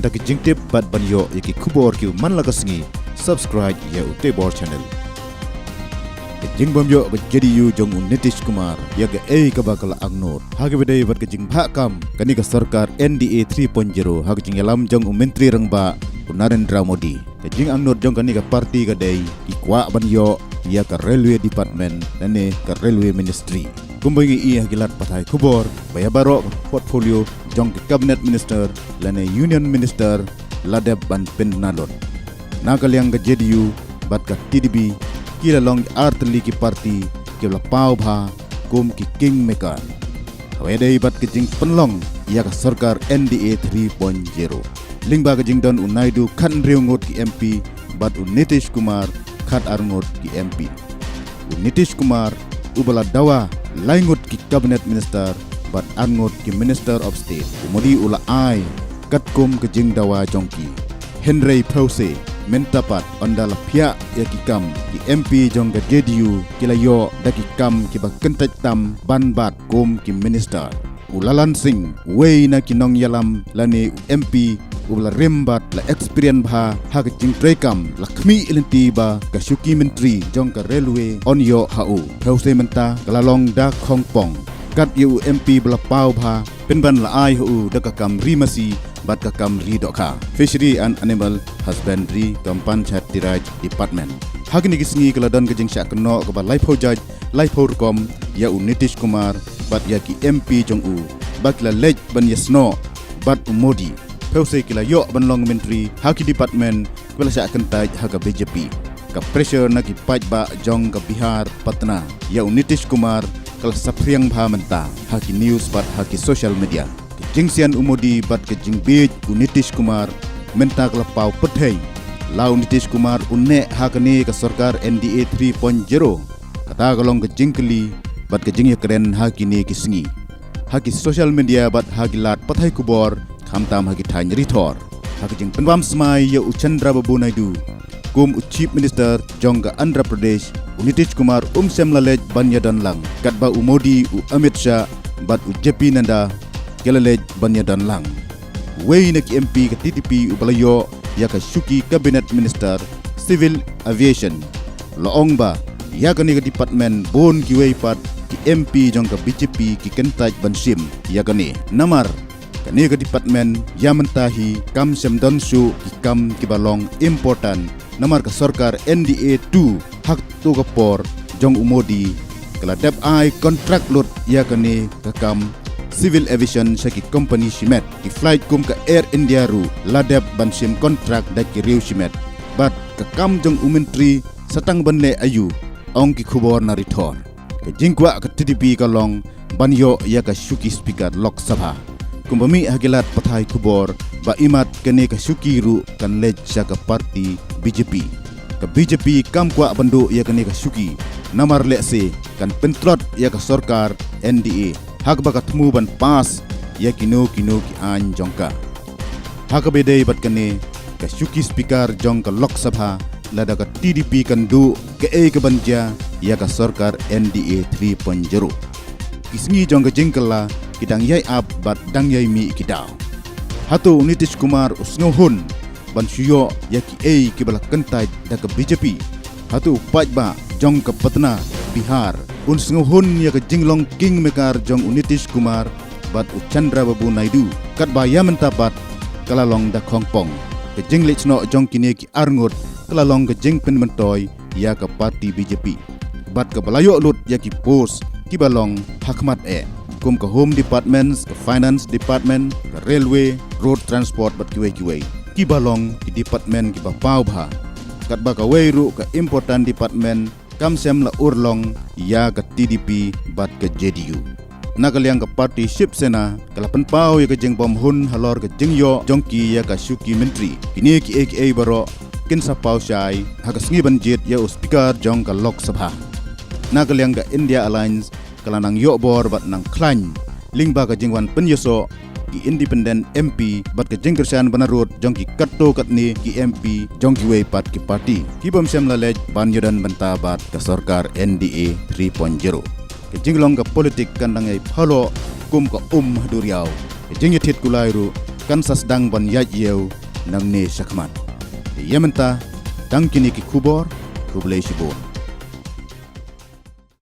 mentak jingtip bat banyo yaki kubor ki man lagasngi subscribe ya utebor channel. Jing bomyo ke jadi yu jong Nitish Kumar ya ke ka bakal agnor. Hage bedai bat ke jing bhakam kani ka sarkar NDA 3.0 hage jing yalam jong menteri rengba Narendra Modi. Ke jing agnor jong kani ka parti ka dei ikwa banyo ya ka railway department dane ka railway ministry. Kumbangi iya gilat patai kubor baya barok portfolio jong ke cabinet minister lane union minister ladeb ban pendalon. Nakaliang ke JDU bat ka TDB kila long artli ki parti kila pau bha kum ki kingmaker. Hawedai bat ke jing penlong ia ka sarkar NDA 3.0. Lingba ke jing don unaidu kan riungot ki MP bat Nitish Kumar khat arngot ki MP. Nitish Kumar ubala dawa laingot ki cabinet minister bat arngot ki minister of state. Modi ula ai katkum ke jing dawa jongki. Henry Pause mentapat ondala pihak ya kikam ki MP jong ke JDU kila yo daki kam ki ba kentaj tam ban bat kum ki minister. Ulalan sing wei na kinong yalam lani MP ubla rembat la experience bha ha ke jing trekam lakmi ilenti ba ka syuki menteri jong ke railway on yo hau Pause menta kalalong da khongpong kat yu MP bla pau bha penban la ai hu dakakam rimasi bat kakam ridokha Fishery and Animal Husbandry Kampanchat Tiraj Department. Hagini kisngi keladon ke jing syak keno ke ba laipo jaj laipo rukom ya Nitish Kumar bat ya ki MP jong bat la lej ban yasno bat Modi Pause kila yo ban long menteri haki department kila syak kentaj haga BJP ka pressure na ki paj ba jong ke Bihar Patna ya Nitish Kumar kala sapriang bha menta haki news bat haki social media. Jingsian Modi bat ke jing bij Nitish Kumar menta kala pau pethei lau Nitish Kumar unne hakani ka sarkar NDA 3.0 kata kalong ke jingkeli bat ke jing keren hakini kisngi haki social media bat hagilat pethai kubor khamtam haki thany ritor haki jing penwam smai ya Chandra Babu Naidu kum chief minister jongga Andhra Pradesh Nitish Kumar semlalej banyadan lang katba Modi Amit Shah bat JP Nanda kelalej banyadan lang. Wei nak MP ke TTP ubalayo ya ka syuki cabinet minister civil aviation loong ba ya kani ke department bon ki wei pat ki MP jong ke BJP ki kentaj bansim ya kani namar kani ke department ya mentahi kam semdon su ki kam ki balong important namar ke sarkar NDA 2 hak tu kapor jong Modi kala dep ai contract lot ya kani ke kam civil aviation saki company Shimet ki flight kum ke Air India ru ladep bansim kontrak dak ki riu Shimet bat ke kam jong menteri satang banle ayu ong ki khubor na ritor ke jingkwa ke TDP kalong banyo ya ka syuki speaker Lok Sabha kumbami hagilat pathai khubor ba imat kene ka syuki ru kan lej saka parti BJP ke BJP kam kwa bandu ya kene ka syuki namar lekse kan pentrot ya ka sarkar NDA hak bakat mu ban pas ya kino ki an jongka hak bedai bat kane ka syuki speaker jong ka Lok Sabha lada ka TDP kan du ke ke banja ya ka sarkar NDA 3.0 kisngi jong ka jingkala kidang yai ab bat dang yai mi kidaw hatu Nitish Kumar usngohun ban syuyo ya ki ki balak kentaj da ka BJP hatu paj ba jong ka Patna Bihar unsngohun ya ke jinglong kingmaker jong Nitish Kumar bat Chandra Babu Naidu kat baya mentapat kalalong da khongpong ke jinglech no jong kini ki arngot kalalong ke jing penmentoy ya ke parti BJP bat ke balayo lut ya ki pos ki balong hakmat kum ke home departments ke finance department ke railway road transport bat kiwei ki balong ki department ki ba pau bha kat ba ka wei ru ke important department kam sem la urlong ya ke TDP bat ke JDU nakaliang ke parti Ship Sena kalapan pau ya ke jeng bom hun halor ke jeng yo jongki ya ke syuki menteri kini ki aka baro kin sa pau syai hagas ngi banjit ya speaker jong ke Lok Sabha nakaliang ke India Alliance kalanang yo bor bat nang klan lingba ke jengwan penyoso ki independent MP bat ke jengkersian banarut jong ki katto katni ki MP jong ki wei pat ki parti ki bom sem lalej banyodan bentabat ke sarkar NDA 3.0 ke jenglong ke politik kandang ai phalo kum ke duriau ke jengyetit kulai ru kan sasdang ban yaj yeu nang ne shakmat. Yementa dang kini ki kubor kublai shibon.